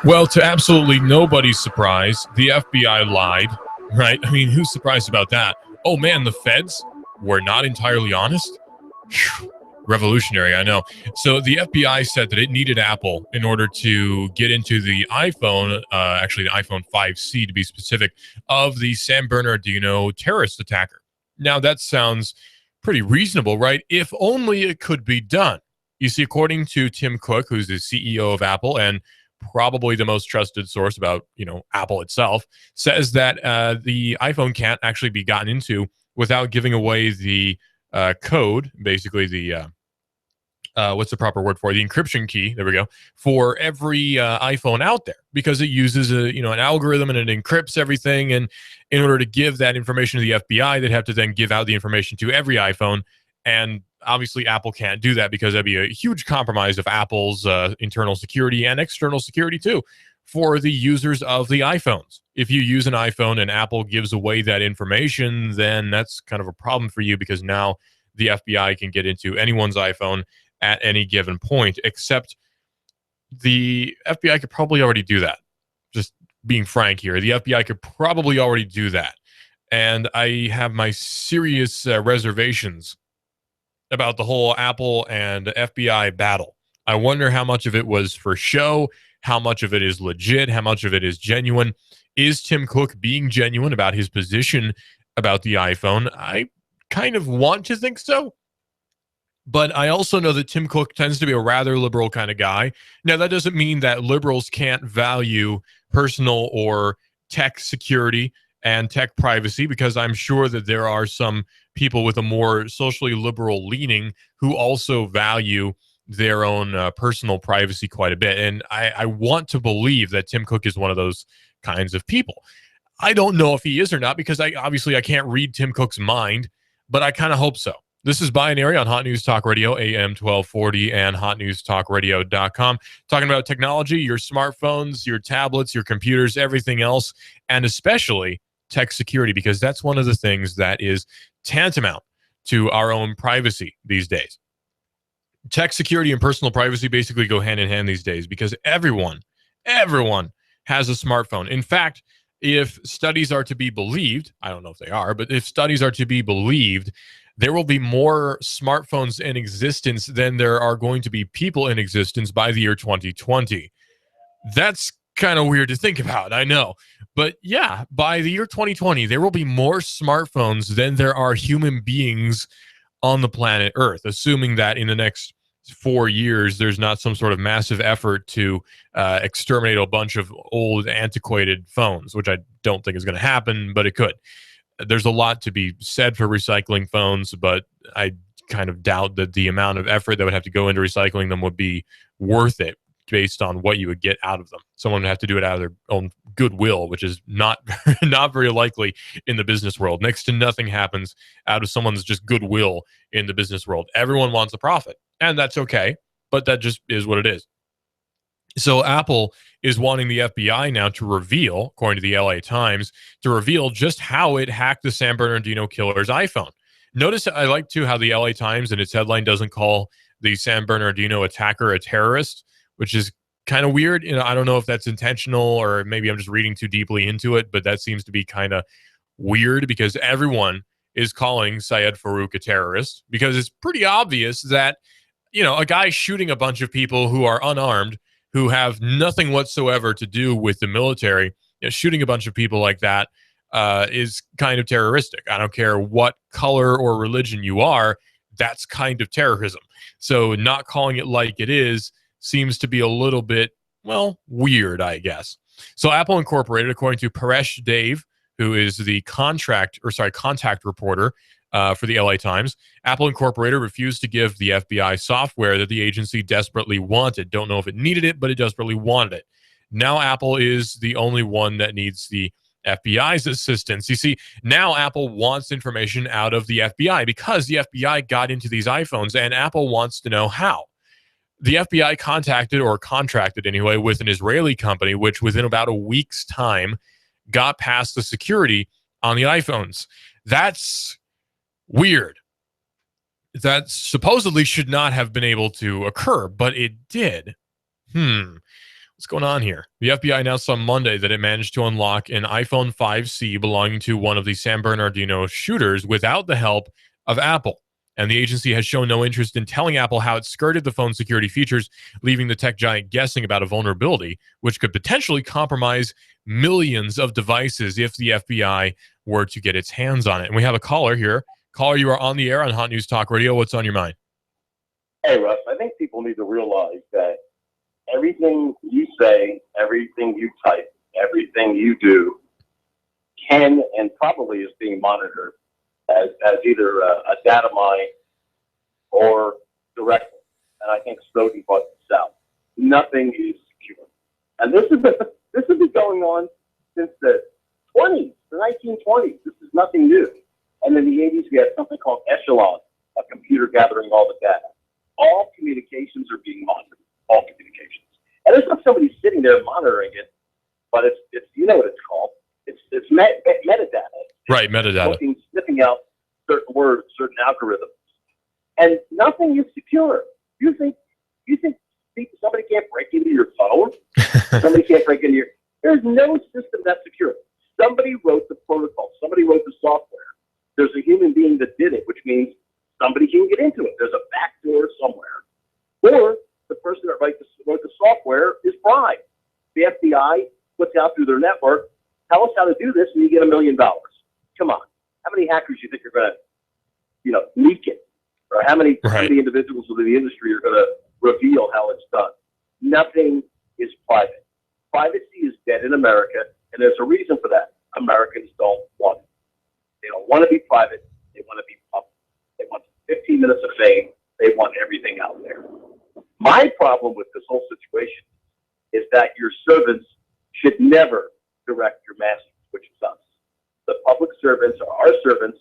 Well, to absolutely nobody's surprise, the FBI lied, right? I mean, who's surprised about that? Oh man, the feds were not entirely honest? Phew, revolutionary, I know. So the FBI said that it needed Apple in order to get into the iPhone, actually the iPhone 5C to be specific, of the San Bernardino terrorist attacker. Now that sounds pretty reasonable, right? If only it could be done. You see, according to Tim Cook, who's the CEO of Apple and probably the most trusted source about Apple itself, says that the iPhone can't actually be gotten into without giving away the code, basically the what's the proper word for it? The encryption key. There we go. For every iPhone out there, because it uses an algorithm and it encrypts everything. And in order to give that information to the FBI, they'd have to then give out the information to every iPhone. And obviously, Apple can't do that because that'd be a huge compromise of Apple's internal security and external security too for the users of the iPhones. If you use an iPhone and Apple gives away that information, then that's kind of a problem for you because now the FBI can get into anyone's iPhone at any given point, except the FBI could probably already do that. Just being frank here, the FBI could probably already do that. And I have my serious reservations about the whole Apple and FBI battle. I wonder how much of it was for show, how much of it is legit, how much of it is genuine. Is Tim Cook being genuine about his position about the iPhone? I kind of want to think so. But I also know that Tim Cook tends to be a rather liberal kind of guy. Now, that doesn't mean that liberals can't value personal or tech security and tech privacy, because I'm sure that there are some people with a more socially liberal leaning who also value their own personal privacy quite a bit. And I want to believe that Tim Cook is one of those kinds of people. I don't know if he is or not, because I can't read Tim Cook's mind, but I kind of hope so. This is Binary on Hot News Talk Radio, AM 1240 and hotnewstalkradio.com. Talking about technology, your smartphones, your tablets, your computers, everything else, and especially tech security, because that's one of the things that is tantamount to our own privacy these days. Tech security and personal privacy basically go hand in hand these days because everyone has a smartphone. In fact, if studies are to be believed, I don't know if they are, but if studies are to be believed, there will be more smartphones in existence than there are going to be people in existence by the year 2020. That's kind of weird to think about, I know. But yeah, by the year 2020, there will be more smartphones than there are human beings on the planet Earth, assuming that in the next 4 years, there's not some sort of massive effort to exterminate a bunch of old, antiquated phones, which I don't think is going to happen, but it could. There's a lot to be said for recycling phones, but I kind of doubt that the amount of effort that would have to go into recycling them would be worth it based on what you would get out of them. Someone would have to do it out of their own goodwill, which is not not very likely in the business world. Next to nothing happens out of someone's just goodwill in the business world. Everyone wants a profit, and that's okay, but that just is what it is. So Apple is wanting the FBI now to reveal, according to the LA Times, to reveal just how it hacked the San Bernardino killer's iPhone. Notice I like too how the LA Times in its headline doesn't call the San Bernardino attacker a terrorist, which is kind of weird. I don't know if that's intentional or maybe I'm just reading too deeply into it, but that seems to be kind of weird because everyone is calling Syed Farouk a terrorist because it's pretty obvious that, a guy shooting a bunch of people who are unarmed, who have nothing whatsoever to do with the military, shooting a bunch of people like that is kind of terroristic. I don't care what color or religion you are, that's kind of terrorism. So not calling it like it is seems to be a little bit, weird, I guess. So Apple Incorporated, according to Paresh Dave, who is the contact reporter for the LA Times, Apple Incorporated refused to give the FBI software that the agency desperately wanted. Don't know if it needed it, but it desperately wanted it. Now Apple is the only one that needs the FBI's assistance. You see, now Apple wants information out of the FBI because the FBI got into these iPhones and Apple wants to know how. The FBI contacted or contracted anyway with an Israeli company, which within about a week's time got past the security on the iPhones. That's weird. That supposedly should not have been able to occur, but it did. What's going on here? The FBI announced on Monday that it managed to unlock an iPhone 5C belonging to one of the San Bernardino shooters without the help of Apple. And the agency has shown no interest in telling Apple how it skirted the phone's security features, leaving the tech giant guessing about a vulnerability, which could potentially compromise millions of devices if the FBI were to get its hands on it. And we have a caller here. Caller, you are on the air on Hot News Talk Radio. What's on your mind? Hey, Russ, I think people need to realize that everything you say, everything you type, everything you do can and probably is being monitored as either a data mine or directly. And I think Snowden brought this out. Nothing is secure. And this has been going on since the 20s, the 1920s. This is nothing new. And in the 80s, we had something called Echelon, a computer gathering all the data. All communications are being monitored. All communications. And there's not somebody sitting there monitoring it, but it's you know what it's called. It's metadata. Right, metadata. Sniffing out certain words, certain algorithms. And nothing is secure. You think somebody can't break into your phone? Somebody can't break into your... There's no system that's secure. Somebody wrote the protocol. Somebody wrote the software. There's a human being that did it, which means somebody can get into it. There's a back door somewhere. Or the person that wrote the software is bribed. The FBI puts out through their network, tell us how to do this, and you get $1 million. Come on. How many hackers do you think are going to, leak it? Or how many individuals within the industry are going to reveal how it's done? Nothing is private. Privacy is dead in America, and there's a reason for that. Americans don't want it. They don't want to be private. They want to be public. They want 15 minutes of fame. They want everything out there. My problem with this whole situation is that your servants should never direct your masters, which is us. The public servants are our servants.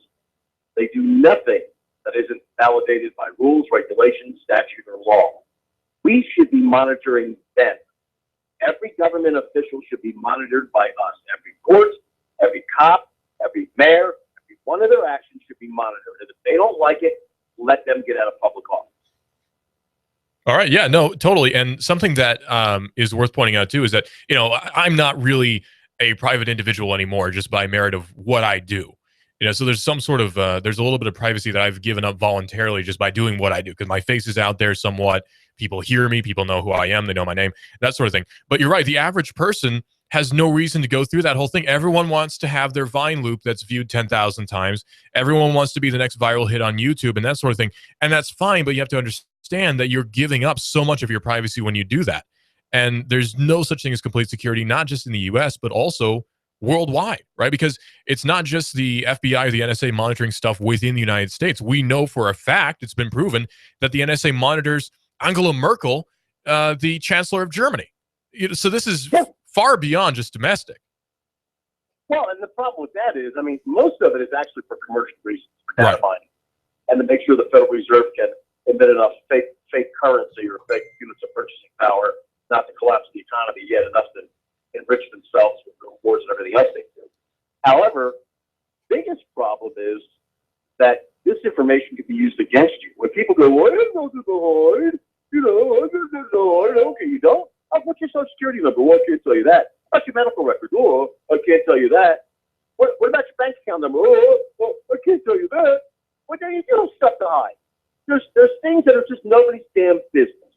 They do nothing that isn't validated by rules, regulations, statute, or law. We should be monitoring them. Every government official should be monitored by us. Every court, every cop, every mayor, every one of their actions should be monitored. And if they don't like it, let them get out of public office. All right. Yeah, no, totally. And something that is worth pointing out, too, is that, I'm not really a private individual anymore just by merit of what I do. So there's some sort of, there's a little bit of privacy that I've given up voluntarily just by doing what I do, because my face is out there somewhat. People hear me. People know who I am. They know my name, that sort of thing. But you're right. The average person has no reason to go through that whole thing. Everyone wants to have their Vine loop that's viewed 10,000 times. Everyone wants to be the next viral hit on YouTube and that sort of thing. And that's fine, but you have to understand that you're giving up so much of your privacy when you do that. And there's no such thing as complete security, not just in the US, but also worldwide, right? Because it's not just the FBI or the NSA monitoring stuff within the United States. We know for a fact, it's been proven, that the NSA monitors Angela Merkel, the Chancellor of Germany. So this is far beyond just domestic. Well, and the problem with that is, most of it is actually for commercial reasons, for data mining, and to make sure the Federal Reserve can emit enough fake currency or fake units of purchasing power, not to collapse the economy yet, enough to enrich themselves with the rewards and everything else they do. However, biggest problem is that this information could be used against you. When people go, well, I didn't go to the Horde, I didn't go to the Horde. Okay, you don't? What's your Social Security number? Well, I can't tell you that. What's your medical record? Oh, I can't tell you that. What about your bank account number? Oh, I can't tell you that. What do you do? Stuff to hide. There's things that are just nobody's damn business,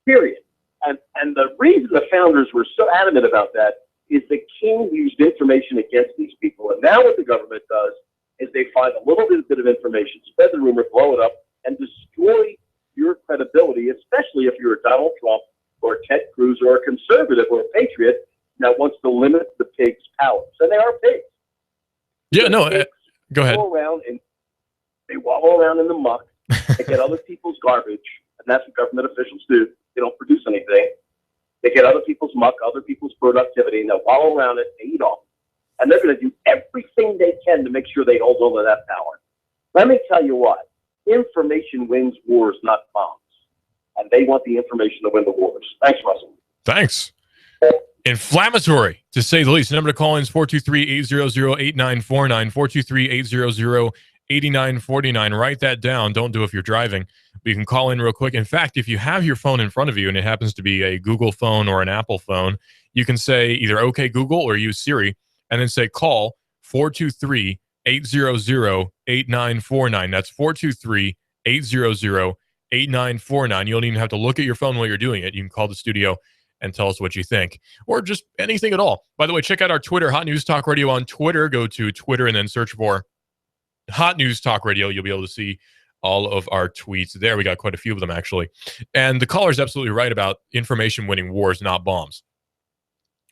period. And the reason the founders were so adamant about that is the king used information against these people. And now what the government does is they find a little bit of information, spread the rumor, blow it up, and destroy your credibility, especially if you're a Donald Trump or a Ted Cruz or a conservative or a patriot that wants to limit the pigs' powers. And they are pigs. Yeah, go ahead. They wallow around in the muck. They get other people's garbage, and that's what government officials do. They don't produce anything. They get other people's muck, other people's productivity, and they'll wallow around it and eat off. And they're going to do everything they can to make sure they hold on to that power. Let me tell you what. Information wins wars, not bombs. And they want the information to win the wars. Thanks, Russell. Thanks. Inflammatory, to say the least. The number to call in is 423-800-8949, 8949. Write that down. Don't do it if you're driving. But you can call in real quick. In fact, if you have your phone in front of you and it happens to be a Google phone or an Apple phone, you can say either OK Google or use Siri and then say call 423-800-8949. That's 423-800-8949. You don't even have to look at your phone while you're doing it. You can call the studio and tell us what you think, or just anything at all. By the way, check out our Twitter, Hot News Talk Radio on Twitter. Go to Twitter and then search for Hot News Talk Radio. You'll be able to see all of our tweets there. We got quite a few of them, actually. And the caller's absolutely right about information winning wars, not bombs.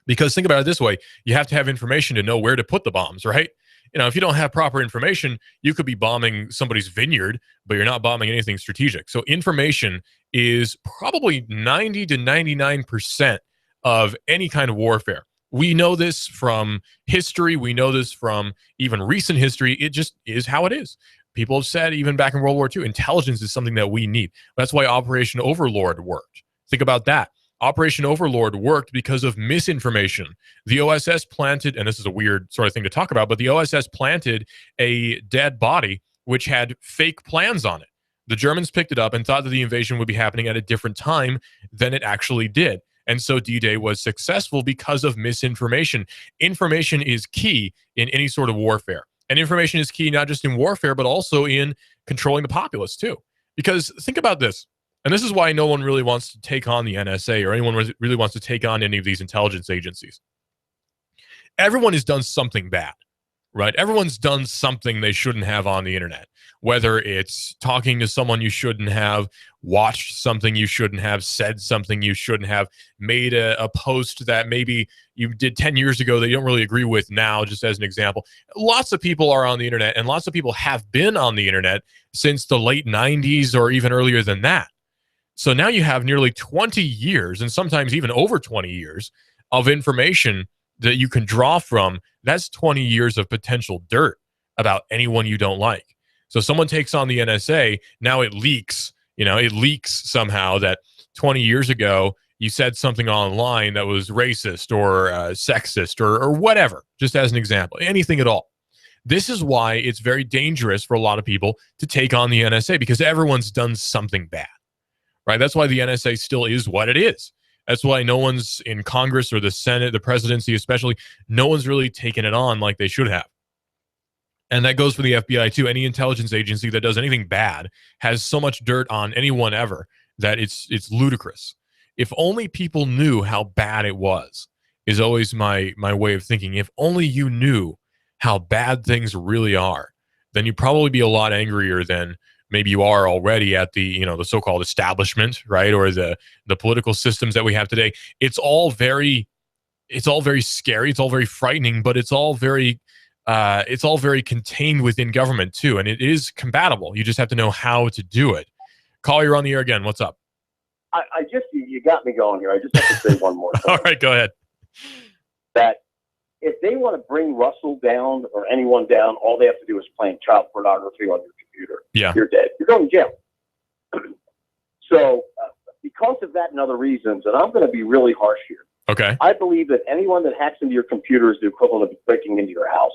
Because think about it this way, you have to have information to know where to put the bombs, right? You know, if you don't have proper information, you could be bombing somebody's vineyard, but you're not bombing anything strategic. So information is probably 90 to 99% of any kind of warfare. We know this from history. We know this from even recent history. It just is how it is. People have said, even back in World War II, intelligence is something that we need. That's why Operation Overlord worked. Think about that. Operation Overlord worked because of misinformation. The OSS planted, and this is a weird sort of thing to talk about, but the OSS planted a dead body which had fake plans on it. The Germans picked it up and thought that the invasion would be happening at a different time than it actually did. And so D-Day was successful because of misinformation. Information is key in any sort of warfare. And information is key not just in warfare, but also in controlling the populace too. Because think about this. And this is why no one really wants to take on the NSA or anyone really wants to take on any of these intelligence agencies. Everyone has done something bad, right? Everyone's done something they shouldn't have on the internet, whether it's talking to someone you shouldn't have, watched something you shouldn't have, said something you shouldn't have, made a post that maybe you did 10 years ago that you don't really agree with now, just as an example. Lots of people are on the internet, and lots of people have been on the internet since the late 90s or even earlier than that. So now you have nearly 20 years, and sometimes even over 20 years, of information that you can draw from. That's 20 years of potential dirt about anyone you don't like. So someone takes on the NSA, now it leaks. You know, it leaks somehow that 20 years ago you said something online that was racist or sexist or whatever, just as an example, anything at all. This is why it's very dangerous for a lot of people to take on the NSA, because everyone's done something bad. Right? That's why the NSA still is what it is. That's why no one's in Congress or the Senate, the presidency especially, no one's really taken it on like they should have. And that goes for the FBI too. Any intelligence agency that does anything bad has so much dirt on anyone ever that it's ludicrous. If only people knew how bad it was, is always my way of thinking. If only you knew how bad things really are, then you'd probably be a lot angrier than maybe you are already at the, the so-called establishment, right? Or the political systems that we have today. It's all very scary. It's all very frightening, but it's all very contained within government too. And it is compatible. You just have to know how to do it. Call, you're on the air again. What's up? You got me going here. I just have to say one more thing. All right, go ahead. That if they want to bring Russell down or anyone down, all they have to do is plant child pornography on your computer. Yeah. You're dead. You're going to jail. So because of that and other reasons, and I'm going to be really harsh here. Okay. I believe that anyone that hacks into your computer is the equivalent of breaking into your house.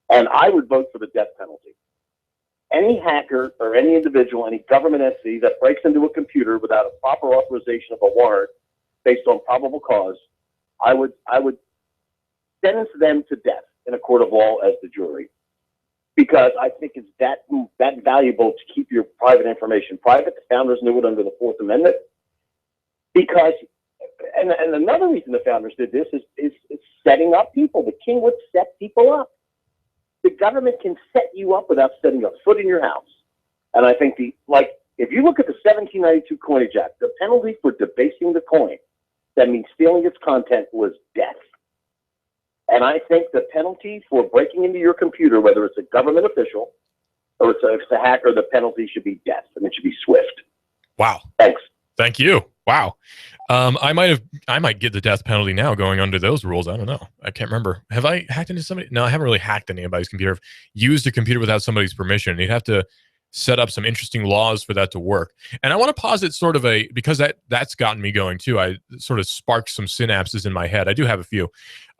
And I would vote for the death penalty. Any hacker or any individual, any government entity that breaks into a computer without a proper authorization of a warrant based on probable cause, I would sentence them to death in a court of law as the jury, because I think it's that valuable to keep your private information private. The founders knew it under the Fourth Amendment. Because, and another reason the founders did this is setting up people. The king would set people up. The government can set you up without setting a foot in your house. And I think if you look at the 1792 Coinage Act, the penalty for debasing the coin, that means stealing its content, was death. And I think the penalty for breaking into your computer, whether it's a government official or it's a hacker, the penalty should be death, and it should be swift. Wow. Thanks. Thank you. Wow. I might get the death penalty now going under those rules. I don't know. I can't remember. Have I hacked into somebody? No, I haven't really hacked anybody's computer. I've used a computer without somebody's permission. You'd have to set up some interesting laws for that to work. And I want to posit sort of because that's gotten me going too. I sort of sparked some synapses in my head. I do have a few.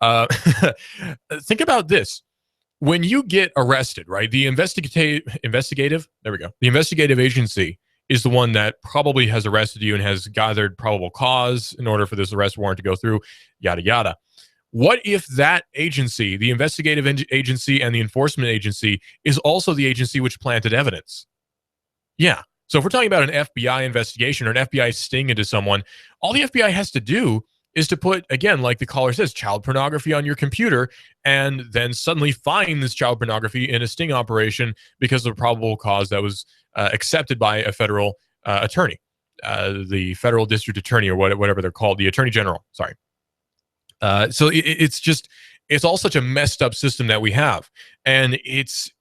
Think about this. when you get arrested, right? The investigative, there we go. The investigative agency is the one that probably has arrested you and has gathered probable cause in order for this arrest warrant to go through, yada, yada. What if that agency, the investigative agency and the enforcement agency, is also the agency which planted evidence? Yeah. So if we're talking about an FBI investigation or an FBI sting into someone, all the FBI has to do is to put, again, like the caller says, child pornography on your computer, and then suddenly find this child pornography in a sting operation because of a probable cause that was accepted by a federal attorney, the federal district attorney, or whatever they're called, the attorney general. Sorry. So it's all such a messed up system that we have, and it's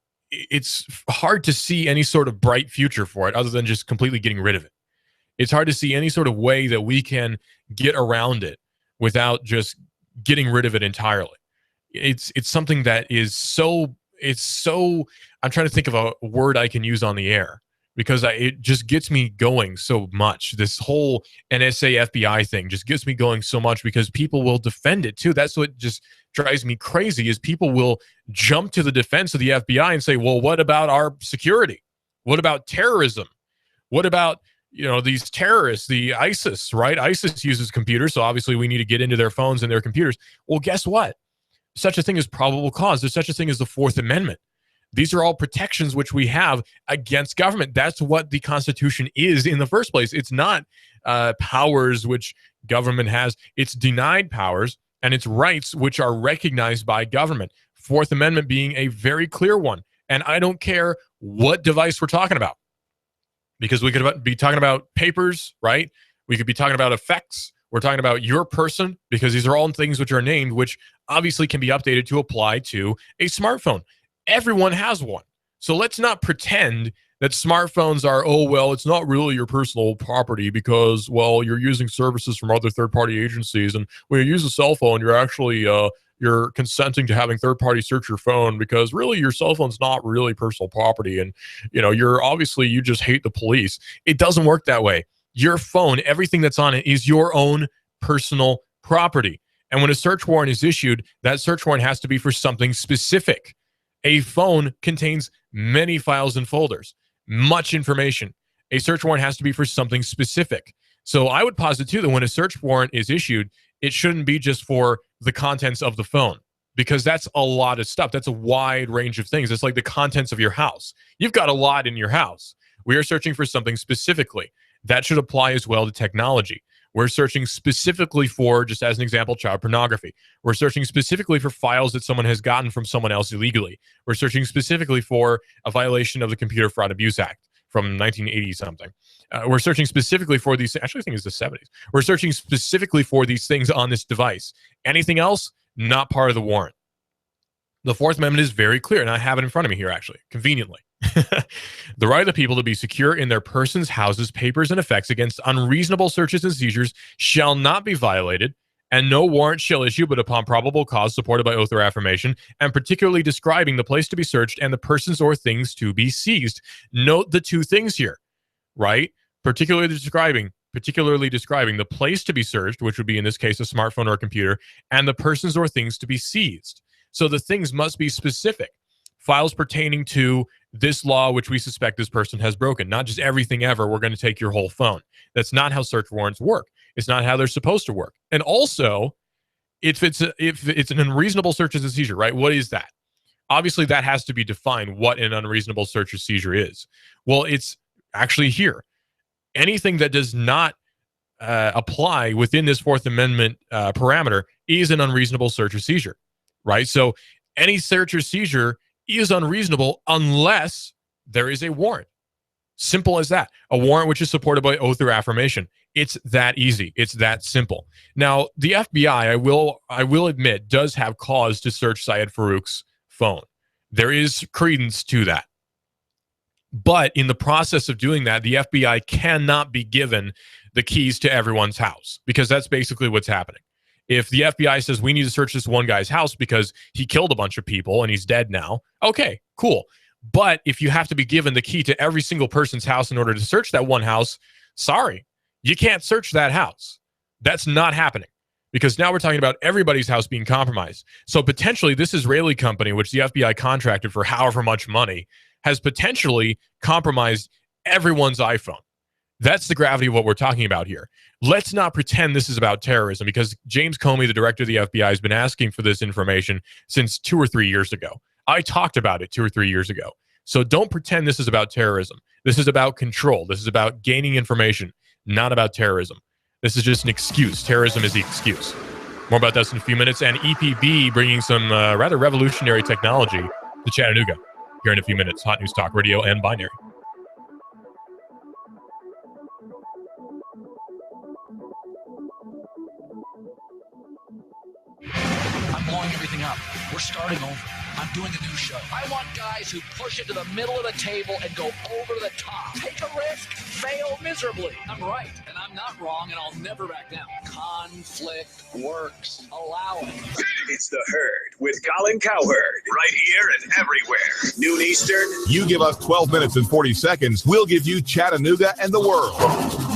hard to see any sort of bright future for it other than just completely getting rid of it. It's hard to see any sort of way that we can get around it without just getting rid of it entirely. It's something that is so I'm trying to think of a word I can use on the air, because it just gets me going so much. This whole NSA FBI thing just gets me going so much because people will defend it too. That's what just drives me crazy, is people will jump to the defense of the FBI and say, well, what about our security? What about terrorism? What about, these terrorists, the ISIS, right? ISIS uses computers, so obviously we need to get into their phones and their computers. Well, guess what? Such a thing as probable cause. There's such a thing as the Fourth Amendment. These are all protections which we have against government. That's what the Constitution is in the first place. It's not powers which government has. It's denied powers, and it's rights which are recognized by government. Fourth Amendment being a very clear one. And I don't care what device we're talking about, because we could be talking about papers, right? We could be talking about effects. We're talking about your person, because these are all things which are named, which obviously can be updated to apply to a smartphone. Everyone has one. So let's not pretend that smartphones are, it's not really your personal property because, you're using services from other third-party agencies. And when you use a cell phone, you're actually, you're consenting to having third-party search your phone, because really your cell phone's not really personal property. And, you just hate the police. It doesn't work that way. Your phone, everything that's on it is your own personal property. And when a search warrant is issued, that search warrant has to be for something specific. A phone contains many files and folders, much information. A search warrant has to be for something specific. So I would posit too that when a search warrant is issued, it shouldn't be just for the contents of the phone, because that's a lot of stuff. That's a wide range of things. It's like the contents of your house. You've got a lot in your house. We are searching for something specifically. That should apply as well to technology. We're searching specifically for, just as an example, child pornography. We're searching specifically for files that someone has gotten from someone else illegally. We're searching specifically for a violation of the Computer Fraud Abuse Act from 1980 something. We're searching specifically for these. Actually, I think it's the 70s. We're searching specifically for these things on this device. Anything else, not part of the warrant. The Fourth Amendment is very clear, and I have it in front of me here, actually, conveniently. The right of the people to be secure in their persons, houses, papers, and effects against unreasonable searches and seizures shall not be violated, and no warrant shall issue but upon probable cause supported by oath or affirmation, and particularly describing the place to be searched and the persons or things to be seized. Note the two things here, right? Particularly describing the place to be searched, which would be in this case a smartphone or a computer, and the persons or things to be seized. So the things must be specific. Files pertaining to this law, which we suspect this person has broken. Not just everything ever, we're going to take your whole phone. That's not how search warrants work. It's not how they're supposed to work. And also, if it's an unreasonable search and seizure, right? What is that? Obviously, that has to be defined, what an unreasonable search or seizure is. Well, it's actually here. Anything that does not apply within this Fourth Amendment parameter is an unreasonable search or seizure, right? So any search or seizure is unreasonable unless there is a warrant. Simple as that. A warrant which is supported by oath or affirmation. It's that easy. It's that simple. Now, the FBI, I will admit, does have cause to search Syed Farook's phone. There is credence to that. But in the process of doing that, the FBI cannot be given the keys to everyone's house, because that's basically what's happening. If the FBI says we need to search this one guy's house because he killed a bunch of people and he's dead now, okay, cool. But if you have to be given the key to every single person's house in order to search that one house, sorry, you can't search that house. That's not happening, because now we're talking about everybody's house being compromised. So potentially this Israeli company, which the FBI contracted for however much money, has potentially compromised everyone's iPhone. That's the gravity of what we're talking about here. Let's not pretend this is about terrorism, because James Comey, the director of the FBI, has been asking for this information since 2 or 3 years ago. I talked about it 2 or 3 years ago. So don't pretend this is about terrorism. This is about control. This is about gaining information, not about terrorism. This is just an excuse. Terrorism is the excuse. More about this in a few minutes. And EPB bringing some rather revolutionary technology to Chattanooga here in a few minutes. Hot News Talk Radio and Binary. I'm blowing everything up. We're starting over. I'm doing a new show. I want guys who push it to the middle of the table and go over the top. Take a risk, fail miserably. I'm right, and I'm not wrong, and I'll never back down. Conflict works. Allow it. It's The Herd with Colin Cowherd. Right here and everywhere. Noon Eastern. You give us 12 minutes and 40 seconds. We'll give you Chattanooga and the world.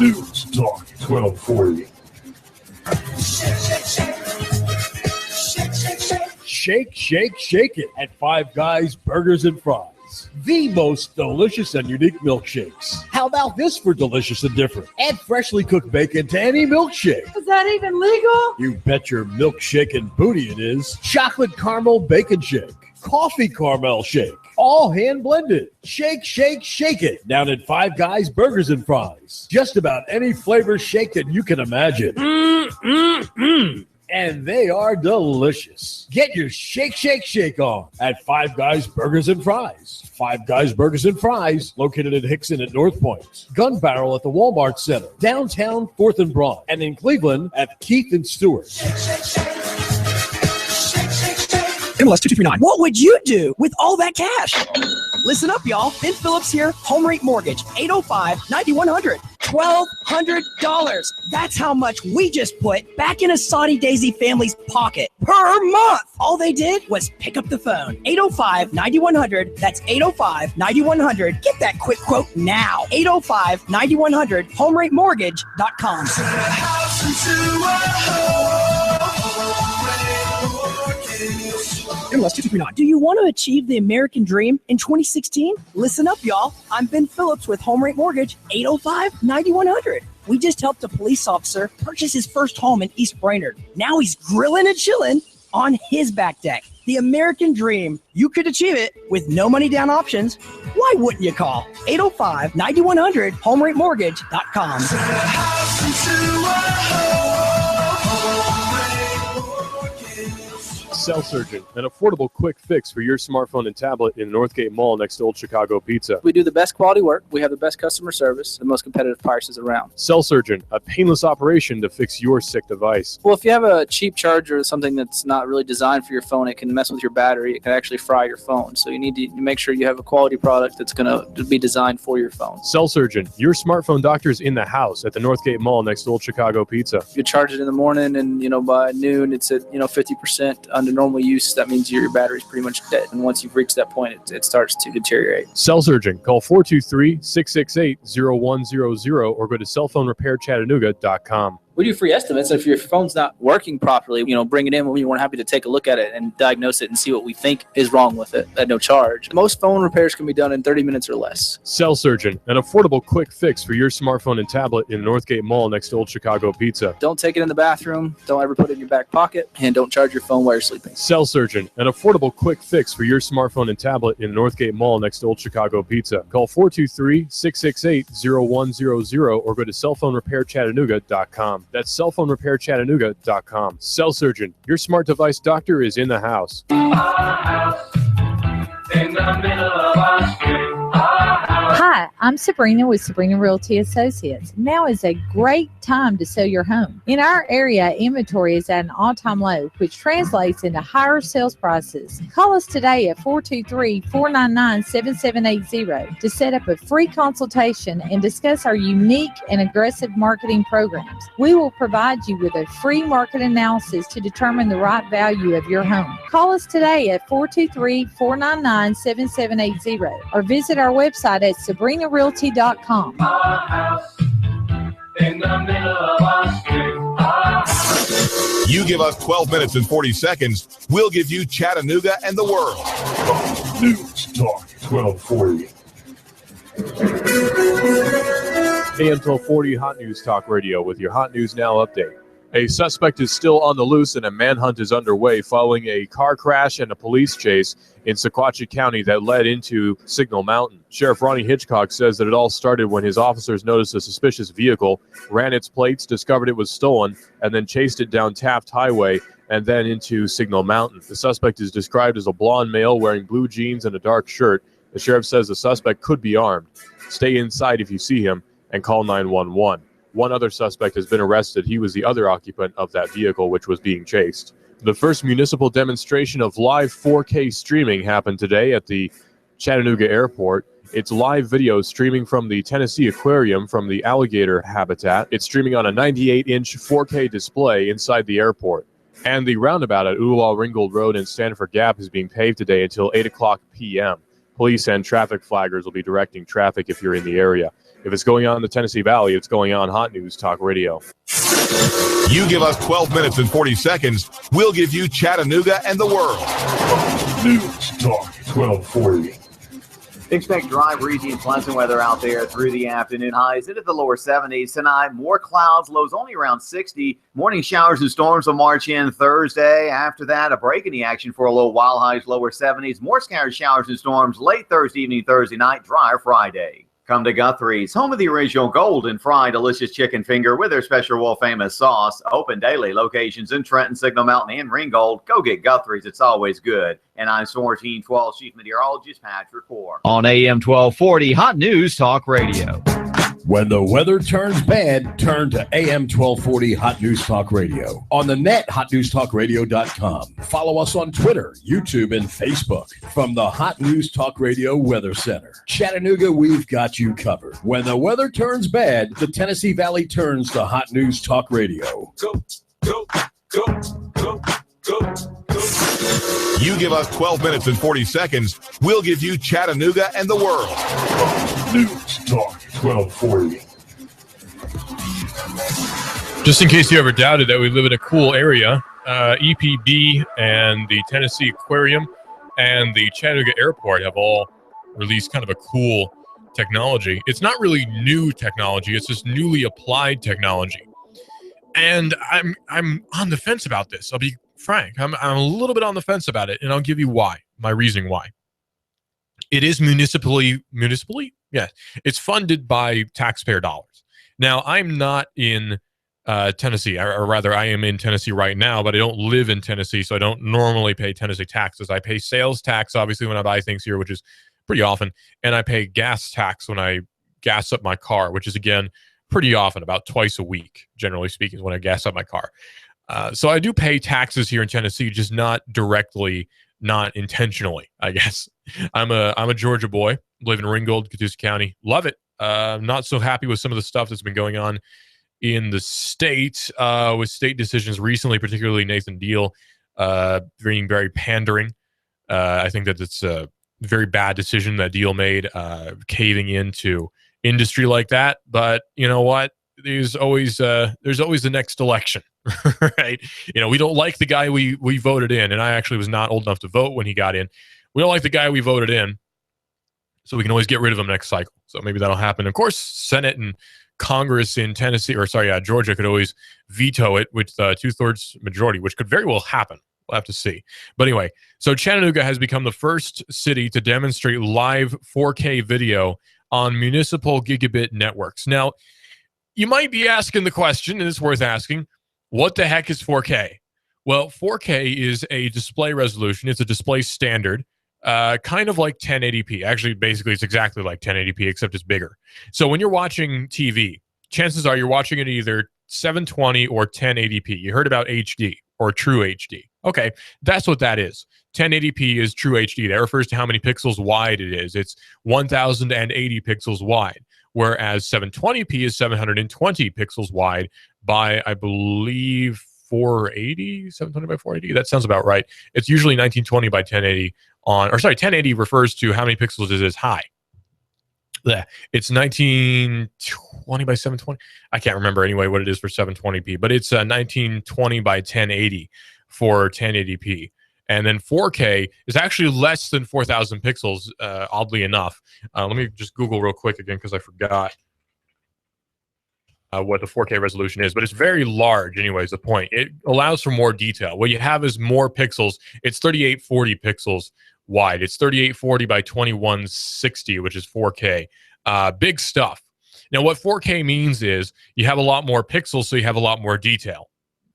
News Talk 1240. Shake, shake, shake it at Five Guys Burgers and Fries. The most delicious and unique milkshakes. How about this for delicious and different? Add freshly cooked bacon to any milkshake. Is that even legal? You bet your milkshake and booty it is. Chocolate caramel bacon shake. Coffee caramel shake. All hand blended. Shake, shake, shake it. Down at Five Guys Burgers and Fries. Just about any flavor shake that you can imagine. And they are delicious. Get your shake, shake, shake on at Five Guys Burgers and Fries. Five Guys Burgers and Fries, located in Hickson at North Point. Gun Barrel at the Walmart Center. Downtown 4th and Broad. And in Cleveland at Keith and Stewart. Shake, shake, shake. MLS 2239. What would you do with all that cash? Listen up, y'all. Ben Phillips here. Home Rate Mortgage. 805-9100. $1,200. That's how much we just put back in a Saudi Daisy family's pocket per month. All they did was pick up the phone. 805-9100. That's 805-9100. Get that quick quote now. 805-9100. HomeRateMortgage.com. MLS 2239. Do you want to achieve the American dream in 2016? Listen up, y'all. I'm Ben Phillips with Home Rate Mortgage, 805-9100. We just helped a police officer purchase his first home in East Brainerd. Now he's grilling and chilling on his back deck. The American dream. You could achieve it with no money down options. Why wouldn't you call? 805-9100, HomeRateMortgage.com. Cell Surgeon, an affordable quick fix for your smartphone and tablet in Northgate Mall next to Old Chicago Pizza. We do the best quality work. We have the best customer service, the most competitive prices around. Cell Surgeon, a painless operation to fix your sick device. Well, if you have a cheap charger or something that's not really designed for your phone, it can mess with your battery. It can actually fry your phone. So you need to make sure you have a quality product that's going to be designed for your phone. Cell Surgeon, your smartphone doctor's in the house at the Northgate Mall next to Old Chicago Pizza. You charge it in the morning and, by noon, it's at, 50% under normal use. That means your battery's pretty much dead. And once you've reached that point, it starts to deteriorate. Cell Surgeon, call 423-668-0100 or go to cellphonerepairchattanooga.com. We do free estimates. If your phone's not working properly, bring it in when we're happy to take a look at it and diagnose it and see what we think is wrong with it at no charge. Most phone repairs can be done in 30 minutes or less. Cell Surgeon, an affordable quick fix for your smartphone and tablet in Northgate Mall next to Old Chicago Pizza. Don't take it in the bathroom. Don't ever put it in your back pocket. And don't charge your phone while you're sleeping. Cell Surgeon, an affordable quick fix for your smartphone and tablet in Northgate Mall next to Old Chicago Pizza. Call 423-668-0100 or go to cellphonerepairchattanooga.com. That's cellphonerepairchattanooga.com. Cell Surgeon, your smart device doctor is in the house. In the middle of our street. Hi, I'm Sabrina with Sabrina Realty Associates. Now is a great time to sell your home. In our area, inventory is at an all-time low, which translates into higher sales prices. Call us today at 423-499-7780 to set up a free consultation and discuss our unique and aggressive marketing programs. We will provide you with a free market analysis to determine the right value of your home. Call us today at 423-499-7780 or visit our website at sabrinarealty.com. In the middle of our street. You give us 12 minutes and 40 seconds, we'll give you Chattanooga and the world. News Talk 1240. AM 1240 Hot News Talk Radio with your Hot News Now update. A suspect is still on the loose and a manhunt is underway following a car crash and a police chase in Sequatchie County that led into Signal Mountain. Sheriff Ronnie Hitchcock says that it all started when his officers noticed a suspicious vehicle, ran its plates, discovered it was stolen, and then chased it down Taft Highway and then into Signal Mountain. The suspect is described as a blonde male wearing blue jeans and a dark shirt. The sheriff says the suspect could be armed. Stay inside if you see him and call 911. One other suspect has been arrested. He was the other occupant of that vehicle which was being chased. The first municipal demonstration of live 4K streaming happened today at the Chattanooga airport. It's live video streaming from the Tennessee Aquarium from the alligator habitat. It's streaming on a 98-inch 4K display inside the airport. And the roundabout at Ooltewah-Ringgold Road and Stanford Gap is being paved today until 8 o'clock p.m. Police and traffic flaggers will be directing traffic if you're in the area. If it's going on in the Tennessee Valley, it's going on Hot News Talk Radio. You give us 12 minutes and 40 seconds, we'll give you Chattanooga and the world. News Talk 1240. Expect dry, breezy, and pleasant weather out there through the afternoon. Highs into the lower 70s tonight. More clouds, lows only around 60. Morning showers and storms will march in Thursday. After that, a break in the action for a little while. Highs lower 70s. More scattered showers and storms late Thursday evening, Thursday night. Drier Friday. Come to Guthrie's, home of the original golden fried delicious chicken finger with their special world famous sauce. Open daily, locations in Trenton, Signal Mountain, and Ringgold. Go get Guthrie's. It's always good. And I'm Storm 1412 Chief Meteorologist Patrick Core. On AM 1240 Hot News Talk Radio. When the weather turns bad, turn to AM 1240 Hot News Talk Radio. On the net, hotnewstalkradio.com. Follow us on Twitter, YouTube, and Facebook. From the Hot News Talk Radio Weather Center. Chattanooga, we've got you covered. When the weather turns bad, the Tennessee Valley turns to Hot News Talk Radio. Go, go, go, go, go, go. You give us 12 minutes and 40 seconds, we'll give you Chattanooga and the world. News Talk 1240. Just in case you ever doubted that we live in a cool area, EPB and the Tennessee Aquarium and the Chattanooga Airport have all released kind of a cool technology. It's not really new technology, it's just newly applied technology. And I'm on the fence about this. I'll be frank. I'm a little bit on the fence about it, and I'll give you why, my reasoning why. It is municipally? Yeah. It's funded by taxpayer dollars. Now, I'm not in Tennessee, or rather, I am in Tennessee right now, but I don't live in Tennessee, so I don't normally pay Tennessee taxes. I pay sales tax, obviously, when I buy things here, which is pretty often, and I pay gas tax when I gas up my car, which is, again, pretty often, about twice a week, generally speaking, is when I gas up my car. So I do pay taxes here in Tennessee, just not directly, not intentionally, I guess. I'm a Georgia boy, live in Ringgold, Catoosa County. Love it. Not so happy with some of the stuff that's been going on in the state with state decisions recently, particularly Nathan Deal being very pandering. I think that it's a very bad decision that Deal made, caving into industry like that. But you know what? There's always the next election, right? You know, we don't like the guy we voted in, and I actually was not old enough to vote when he got in. We don't like the guy we voted in, so we can always get rid of him next cycle. So maybe that'll happen. Of course, Senate and Congress in Georgia could always veto it with 2/3 majority, which could very well happen. We'll have to see. But anyway, so Chattanooga has become the first city to demonstrate live 4K video on municipal gigabit networks. Now, you might be asking the question, and it's worth asking, what the heck is 4K? Well, 4K is a display resolution. It's a display standard, kind of like 1080p. Actually, basically, it's exactly like 1080p, except it's bigger. So when you're watching TV, chances are you're watching it either 720 or 1080p. You heard about HD or True HD. Okay, that's what that is. 1080p is True HD. That refers to how many pixels wide it is. It's 1080 pixels wide, whereas 720p is 720 pixels wide by, I believe, 720 by 480. That sounds about right. It's usually 1920 by 1080 1080 refers to how many pixels it is high. It's 1920 1920 by 720. I can't remember anyway what it is for 720p, but it's 1920 by 1080 for 1080p. And then 4K is actually less than 4,000 pixels, oddly enough. Let me just Google real quick again because I forgot what the 4K resolution is, but it's very large anyways, the point. It allows for more detail. What you have is more pixels. It's 3840 pixels wide. It's 3840 by 2160, which is 4K. Big stuff. Now, what 4K means is you have a lot more pixels, so you have a lot more detail.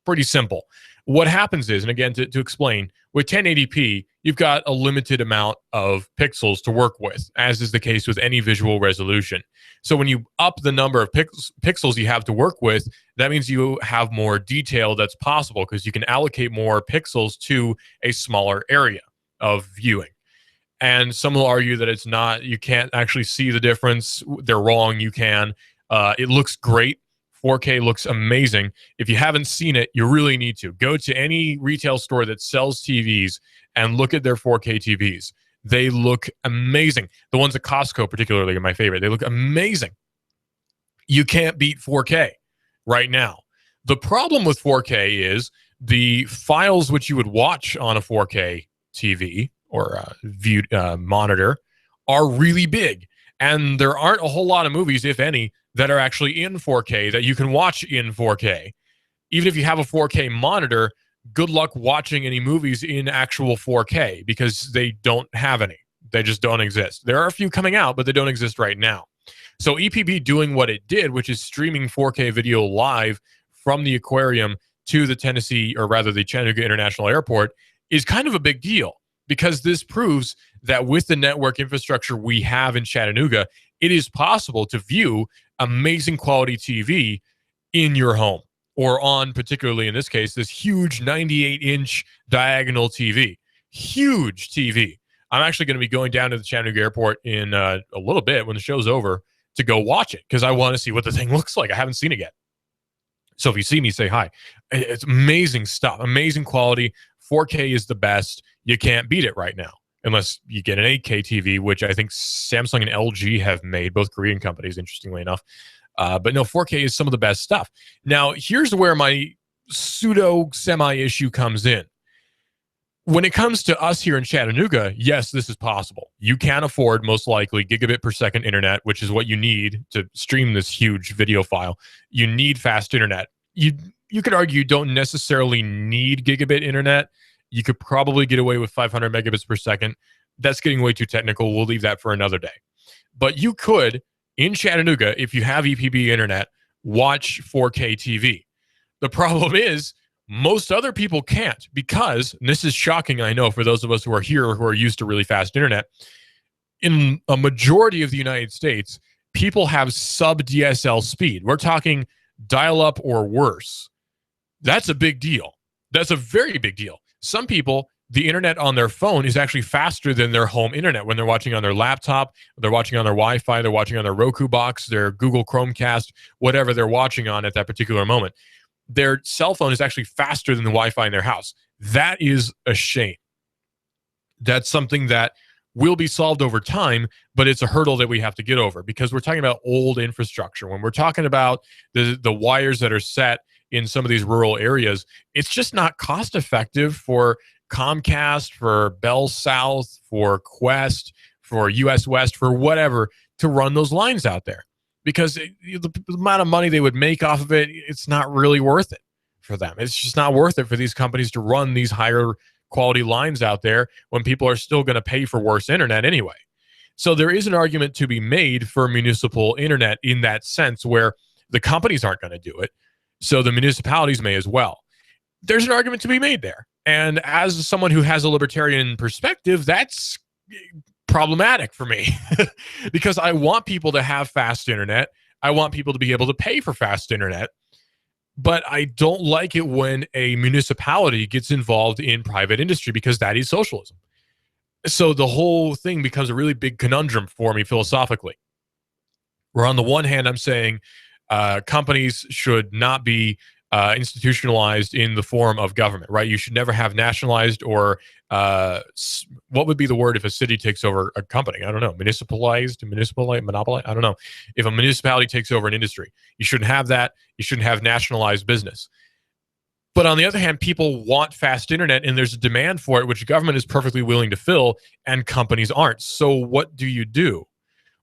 Pretty simple. What happens is, and again, to explain, with 1080p, you've got a limited amount of pixels to work with, as is the case with any visual resolution. So when you up the number of pixels you have to work with, that means you have more detail that's possible because you can allocate more pixels to a smaller area of viewing. And some will argue that it's not, you can't actually see the difference. They're wrong. You can. It looks great. 4K looks amazing. If you haven't seen it, you really need to. Go to any retail store that sells TVs and look at their 4K TVs. They look amazing. The ones at Costco particularly are my favorite. They look amazing. You can't beat 4K right now. The problem with 4K is the files which you would watch on a 4K TV or monitor are really big. And there aren't a whole lot of movies, if any, that are actually in 4K that you can watch in 4K. Even if you have a 4K monitor, good luck watching any movies in actual 4K because they don't have any. They just don't exist. There are a few coming out, but they don't exist right now. So EPB doing what it did, which is streaming 4K video live from the aquarium to the Chattanooga International Airport, is kind of a big deal because this proves that with the network infrastructure we have in Chattanooga, it is possible to view amazing quality TV in your home or on, particularly in this case, this huge 98-inch diagonal TV. Huge TV. I'm actually going to be going down to the Chattanooga Airport in a little bit when the show's over to go watch it because I want to see what the thing looks like. I haven't seen it yet. So if you see me, say hi. It's amazing stuff. Amazing quality. 4K is the best. You can't beat it right now unless you get an 8K TV, which I think Samsung and LG have made, both Korean companies, interestingly enough. But no, 4K is some of the best stuff. Now, here's where my pseudo-semi-issue comes in. When it comes to us here in Chattanooga, yes, this is possible. You can afford, most likely, gigabit per second internet, which is what you need to stream this huge video file. You need fast internet. You could argue you don't necessarily need gigabit internet. You could probably get away with 500 megabits per second. That's getting way too technical. We'll leave that for another day. But you could, in Chattanooga, if you have EPB internet, watch 4K TV. The problem is, most other people can't because, and this is shocking, I know, for those of us who are here who are used to really fast internet, in a majority of the United States, people have sub-DSL speed. We're talking dial-up or worse. That's a big deal. That's a very big deal. Some people, the internet on their phone is actually faster than their home internet when they're watching on their laptop, they're watching on their Wi-Fi, they're watching on their Roku box, their Google Chromecast, whatever they're watching on at that particular moment. Their cell phone is actually faster than the Wi-Fi in their house. That is a shame. That's something that will be solved over time, but it's a hurdle that we have to get over because we're talking about old infrastructure. When we're talking about the wires that are set in some of these rural areas, it's just not cost effective for Comcast, for Bell South, for Quest, for US West, for whatever, to run those lines out there. Because the amount of money they would make off of it, it's not really worth it for them. It's just not worth it for these companies to run these higher quality lines out there when people are still going to pay for worse internet anyway. So there is an argument to be made for municipal internet in that sense where the companies aren't going to do it. So the municipalities may as well. There's an argument to be made there. And as someone who has a libertarian perspective, that's problematic for me because I want people to have fast internet. I want people to be able to pay for fast internet, but I don't like it when a municipality gets involved in private industry because that is socialism. So the whole thing becomes a really big conundrum for me philosophically, where on the one hand, I'm saying companies should not be institutionalized in the form of government, right? You should never have nationalized or what would be the word if a city takes over a company? I don't know. Monopolized, I don't know. If a municipality takes over an industry, you shouldn't have that. You shouldn't have nationalized business. But on the other hand, people want fast internet, and there's a demand for it, which government is perfectly willing to fill, and companies aren't. So what do?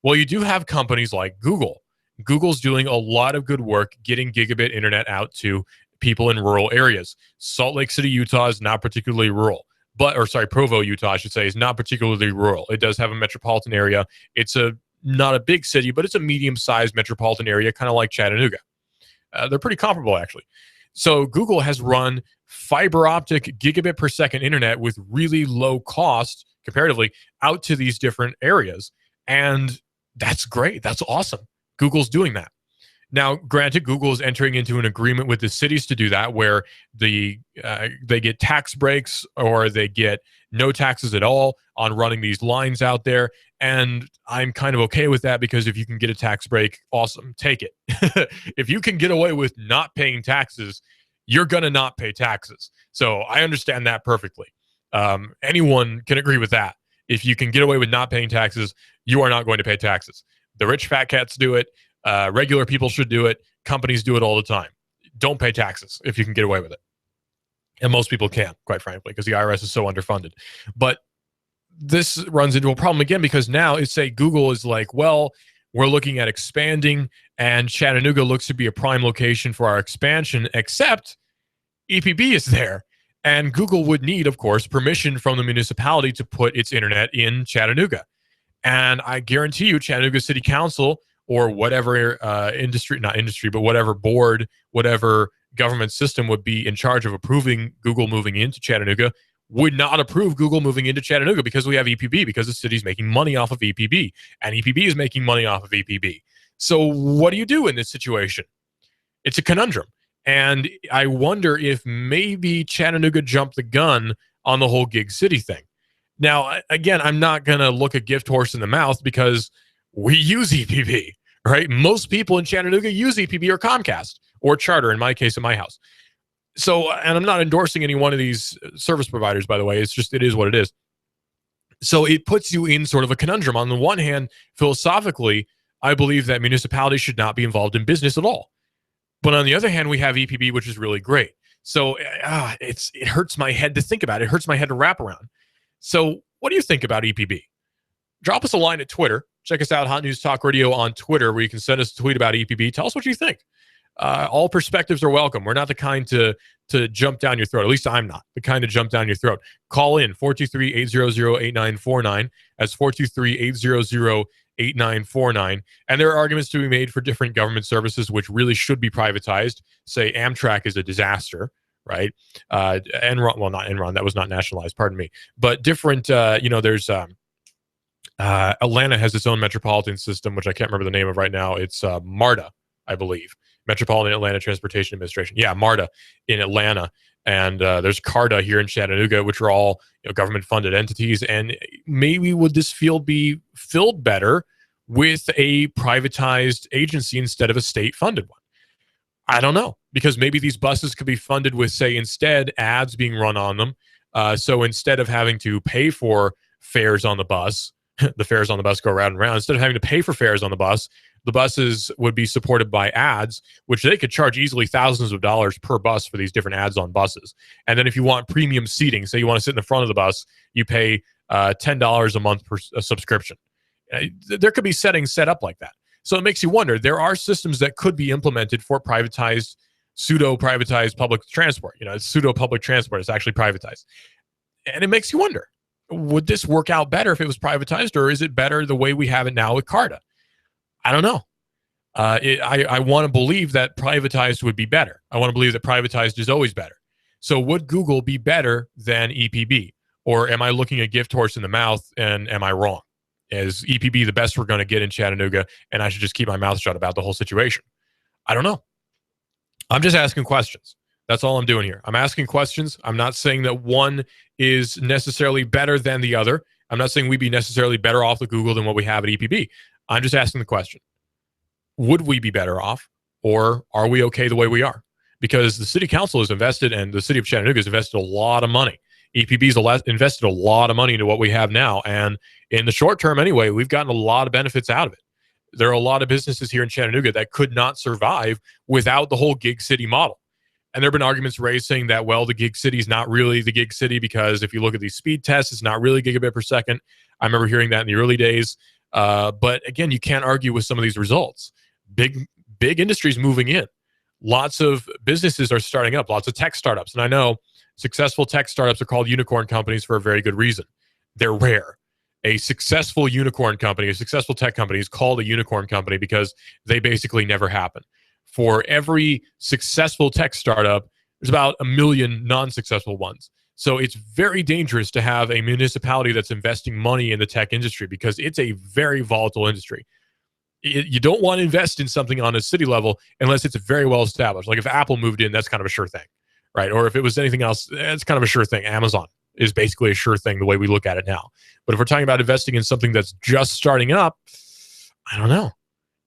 Well, you do have companies like Google. Google's doing a lot of good work getting gigabit internet out to people in rural areas. Salt Lake City, Utah is not particularly rural. Provo, Utah, I should say, is not particularly rural. It does have a metropolitan area. It's not a big city, but it's a medium-sized metropolitan area, kind of like Chattanooga. They're pretty comparable, actually. So Google has run fiber optic gigabit per second internet with really low cost, comparatively, out to these different areas. And that's great. That's awesome. Google's doing that. Now, granted, Google is entering into an agreement with the cities to do that, where they get tax breaks or they get no taxes at all on running these lines out there. And I'm kind of okay with that, because if you can get a tax break, awesome, take it. If you can get away with not paying taxes, you're going to not pay taxes. So I understand that perfectly. Anyone can agree with that. If you can get away with not paying taxes, you are not going to pay taxes. The rich fat cats do it. Regular people should do it. Companies do it all the time. Don't pay taxes if you can get away with it. And most people can, quite frankly, because the IRS is so underfunded. But this runs into a problem again, because now it's say Google is like, well, we're looking at expanding, and Chattanooga looks to be a prime location for our expansion, except EPB is there. And Google would need, of course, permission from the municipality to put its internet in Chattanooga. And I guarantee you, Chattanooga City Council, or whatever whatever board, whatever government system would be in charge of approving Google moving into Chattanooga, would not approve Google moving into Chattanooga, because we have EPB, because the city's making money off of EPB, and EPB is making money off of EPB. So what do you do in this situation? It's a conundrum. And I wonder if maybe Chattanooga jumped the gun on the whole gig city thing. Now, again, I'm not going to look a gift horse in the mouth, because we use EPB, right? Most people in Chattanooga use EPB or Comcast or Charter, in my case, at my house. So, and I'm not endorsing any one of these service providers, by the way. It's just, it is what it is. So it puts you in sort of a conundrum. On the one hand, philosophically, I believe that municipalities should not be involved in business at all. But on the other hand, we have EPB, which is really great. So it hurts my head to think about. It hurts my head to wrap around. So what do you think about EPB? Drop us a line at Twitter. Check us out, Hot News Talk Radio on Twitter, where you can send us a tweet about EPB. Tell us what you think. All perspectives are welcome. We're not the kind to jump down your throat. At least I'm not the kind to jump down your throat. Call in 423-800-8949. That's 423-800-8949. And there are arguments to be made for different government services which really should be privatized. Say Amtrak is a disaster, right? Enron, well, not Enron. That was not nationalized. Pardon me. But different, there's Atlanta has its own metropolitan system, which I can't remember the name of right now. It's MARTA, I believe. Metropolitan Atlanta Transportation Administration. Yeah, MARTA in Atlanta. And there's CARTA here in Chattanooga, which are all government-funded entities. And maybe would this field be filled better with a privatized agency instead of a state-funded one? I don't know, because maybe these buses could be funded with, say, instead ads being run on them. So instead of having to pay for fares on the bus, the fares on the bus go round and round. Instead of having to pay for fares on the buses would be supported by ads, which they could charge easily thousands of dollars per bus for these different ads on buses. And then if you want premium seating, say you want to sit in the front of the bus, you pay $10 a month per subscription. There could be settings set up like that. So it makes you wonder. There are systems that could be implemented for privatized, pseudo-privatized public transport. It's pseudo-public transport. It's actually privatized. And it makes you wonder, would this work out better if it was privatized, or is it better the way we have it now with CARTA? I don't know. I want to believe that privatized would be better. I want to believe that privatized is always better. So would Google be better than EPB? Or am I looking a gift horse in the mouth, and am I wrong? Is EPB the best we're going to get in Chattanooga, and I should just keep my mouth shut about the whole situation? I don't know. I'm just asking questions. That's all I'm doing here. I'm asking questions. I'm not saying that one is necessarily better than the other. I'm not saying we'd be necessarily better off with Google than what we have at EPB. I'm just asking the question. Would we be better off, or are we okay the way we are? because the city council has invested and the city of Chattanooga has invested a lot of money. EPB's invested a lot of money into what we have now. And in the short term anyway, we've gotten a lot of benefits out of it. There are a lot of businesses here in Chattanooga that could not survive without the whole gig city model. And there have been arguments raised saying that, well, the gig city is not really the gig city because if you look at these speed tests, it's not really gigabit per second. I remember hearing that in the early days. But again, you can't argue with some of these results. Big industries moving in. Lots of businesses are starting up, lots of tech startups. And I know successful tech startups are called unicorn companies for a very good reason. They're rare. A successful unicorn company, a successful tech company is called a unicorn company because they basically never happen. For every successful tech startup, there's about 1 million non-successful ones. So it's very dangerous to have a municipality that's investing money in the tech industry because it's a very volatile industry. You don't want to invest in something on a city level unless it's very well established. Like if Apple moved in, that's kind of a sure thing, right? Or if it was anything else, it's kind of a sure thing. Amazon is basically a sure thing the way we look at it now. But if we're talking about investing in something that's just starting up, I don't know.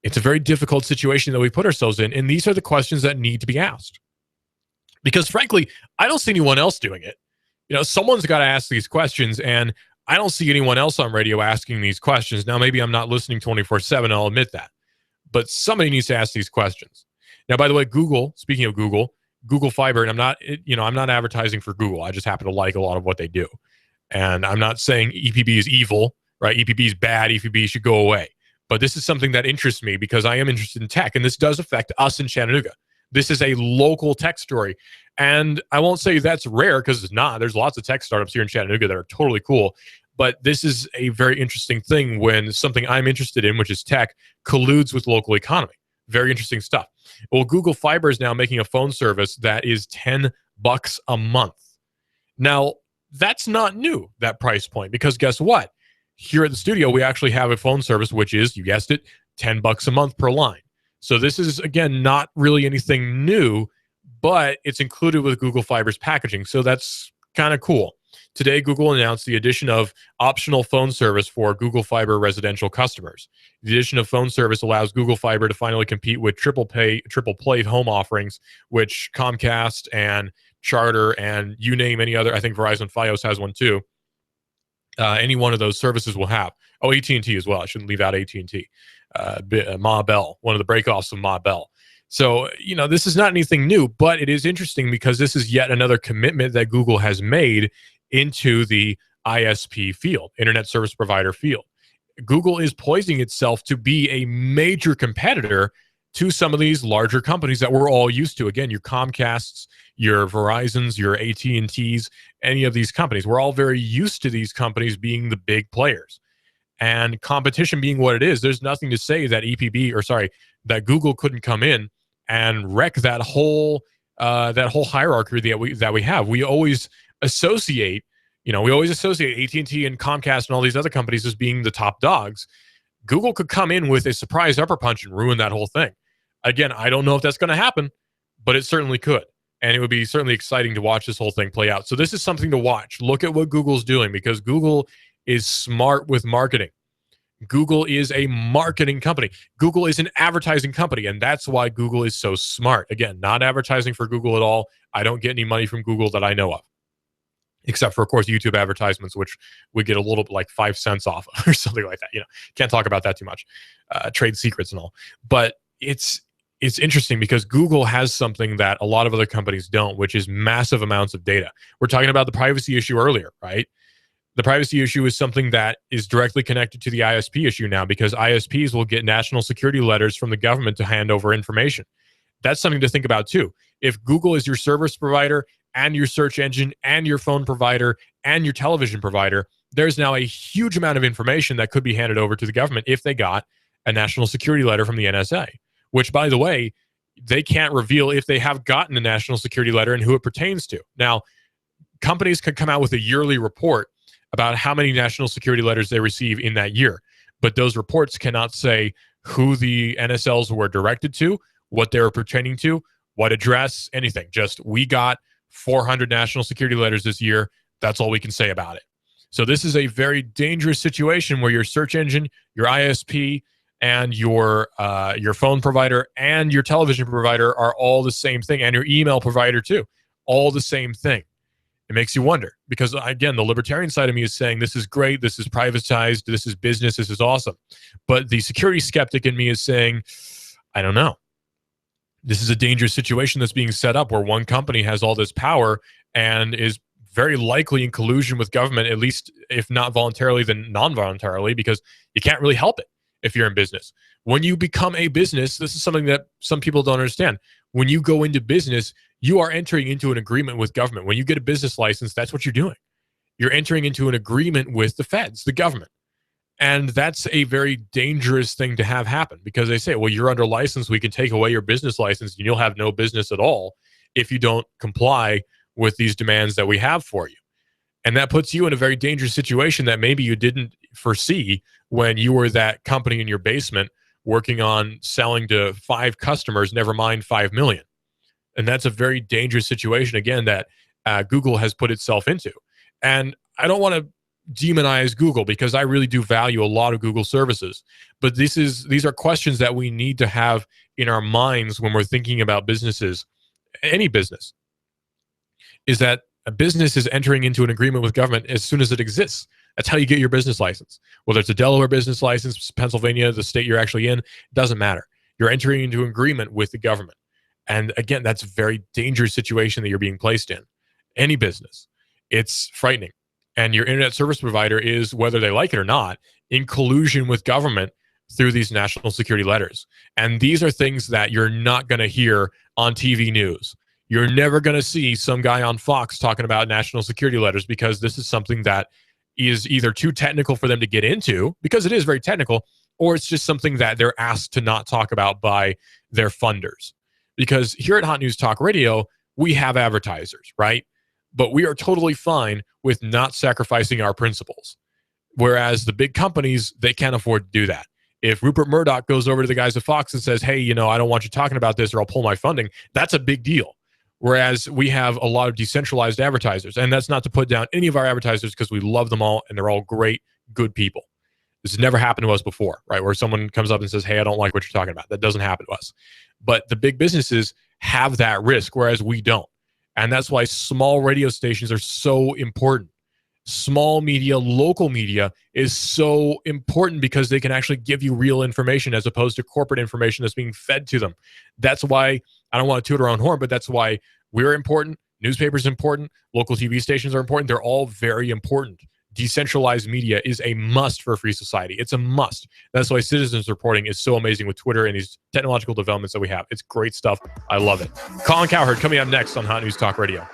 It's a very difficult situation that we put ourselves in. And these are the questions that need to be asked. Because frankly, I don't see anyone else doing it. Someone's got to ask these questions, and I don't see anyone else on radio asking these questions. Now, maybe I'm not listening 24/7, I'll admit that. But somebody needs to ask these questions. Now, by the way, Google, speaking of Google Fiber, and I'm not advertising for Google. I just happen to like a lot of what they do. And I'm not saying EPB is evil, right? EPB is bad. EPB should go away. But this is something that interests me because I am interested in tech, and this does affect us in Chattanooga. This is a local tech story. And I won't say that's rare because it's not. There's lots of tech startups here in Chattanooga that are totally cool. But this is a very interesting thing when something I'm interested in, which is tech, colludes with local economy. Very interesting stuff. Well, Google Fiber is now making a phone service that is $10 a month. Now, that's not new, that price point, because guess what? Here at the studio, we actually have a phone service, which is, you guessed it, $10 a month per line. So this is, again, not really anything new, but it's included with Google Fiber's packaging. So that's kind of cool. Today, Google announced the addition of optional phone service for Google Fiber residential customers. The addition of phone service allows Google Fiber to finally compete with triple play home offerings, which Comcast and Charter and you name any other. I think Verizon Fios has one too. Any one of those services will have. Oh, AT&T as well. I shouldn't leave out AT&T. Ma Bell, one of the breakoffs of Ma Bell. So, this is not anything new, but it is interesting because this is yet another commitment that Google has made into the ISP field, Internet Service Provider field. Google is poising itself to be a major competitor to some of these larger companies that we're all used to. Again, your Comcasts, your Verizons, your AT&Ts, any of these companies. We're all very used to these companies being the big players. And competition being what it is, there's nothing to say that that Google couldn't come in and wreck that whole hierarchy that we have. We always associate AT&T and Comcast and all these other companies as being the top dogs. Google could come in with a surprise upper punch and ruin that whole thing. Again, I don't know if that's going to happen, but it certainly could. And it would be certainly exciting to watch this whole thing play out. So this is something to watch. Look at what Google's doing because Google is smart with marketing. Google is a marketing company. Google is an advertising company, and that's why Google is so smart. Again, not advertising for Google at all. I don't get any money from Google that I know of, except for, of course, YouTube advertisements, which we get a little bit like 5 cents off or something like that. Can't talk about that too much. Trade secrets and all. But it's interesting because Google has something that a lot of other companies don't, which is massive amounts of data. We're talking about the privacy issue earlier, right? The privacy issue is something that is directly connected to the ISP issue now because ISPs will get national security letters from the government to hand over information. That's something to think about too. If Google is your service provider and your search engine and your phone provider and your television provider, there's now a huge amount of information that could be handed over to the government if they got a national security letter from the NSA, which, by the way, they can't reveal if they have gotten a national security letter and who it pertains to. Now, companies could come out with a yearly report about how many national security letters they receive in that year. But those reports cannot say who the NSLs were directed to, what they were pertaining to, what address, anything. Just, we got 400 national security letters this year. That's all we can say about it. So this is a very dangerous situation where your search engine, your ISP, and your phone provider and your television provider are all the same thing, and your email provider too, all the same thing. It makes you wonder, because again, the libertarian side of me is saying this is great, this is privatized, this is business, this is awesome. But the security skeptic in me is saying, I don't know. This is a dangerous situation that's being set up where one company has all this power and is very likely in collusion with government, at least if not voluntarily, then non-voluntarily, because you can't really help it if you're in business. When you become a business, this is something that some people don't understand. When you go into business, you are entering into an agreement with government. When you get a business license, that's what you're doing. You're entering into an agreement with the feds, the government. And that's a very dangerous thing to have happen, because they say, well, you're under license, we can take away your business license and you'll have no business at all if you don't comply with these demands that we have for you. And that puts you in a very dangerous situation that maybe you didn't foresee when you were that company in your basement working on selling to 5 customers, never mind 5 million. And that's a very dangerous situation, again, that Google has put itself into. And I don't want to demonize Google, because I really do value a lot of Google services. But these are questions that we need to have in our minds when we're thinking about businesses. Any business is that a business is entering into an agreement with government as soon as it exists. That's how you get your business license. Whether it's a Delaware business license, Pennsylvania, the state you're actually in, it doesn't matter. You're entering into an agreement with the government. And again, that's a very dangerous situation that you're being placed in. Any business. It's frightening. And your internet service provider is, whether they like it or not, in collusion with government through these national security letters. And these are things that you're not going to hear on TV news. You're never going to see some guy on Fox talking about national security letters, because this is something that is either too technical for them to get into, because it is very technical, or it's just something that they're asked to not talk about by their funders. Because here at Hot News Talk Radio, we have advertisers, right? But we are totally fine with not sacrificing our principles. Whereas the big companies, they can't afford to do that. If Rupert Murdoch goes over to the guys at Fox and says, hey, I don't want you talking about this or I'll pull my funding, that's a big deal. Whereas we have a lot of decentralized advertisers. And that's not to put down any of our advertisers, because we love them all and they're all great, good people. This has never happened to us before, right? Where someone comes up and says, hey, I don't like what you're talking about. That doesn't happen to us. But the big businesses have that risk, whereas we don't. And that's why small radio stations are so important. Small media, local media is so important, because they can actually give you real information as opposed to corporate information that's being fed to them. That's why, I don't want to toot our own horn, but that's why we're important. Newspapers are important. Local TV stations are important. They're all very important. Decentralized media is a must for a free society. It's a must. That's why citizens reporting is so amazing with Twitter and these technological developments that we have. It's great stuff. I love it. Colin Cowherd coming up next on Hot News Talk Radio.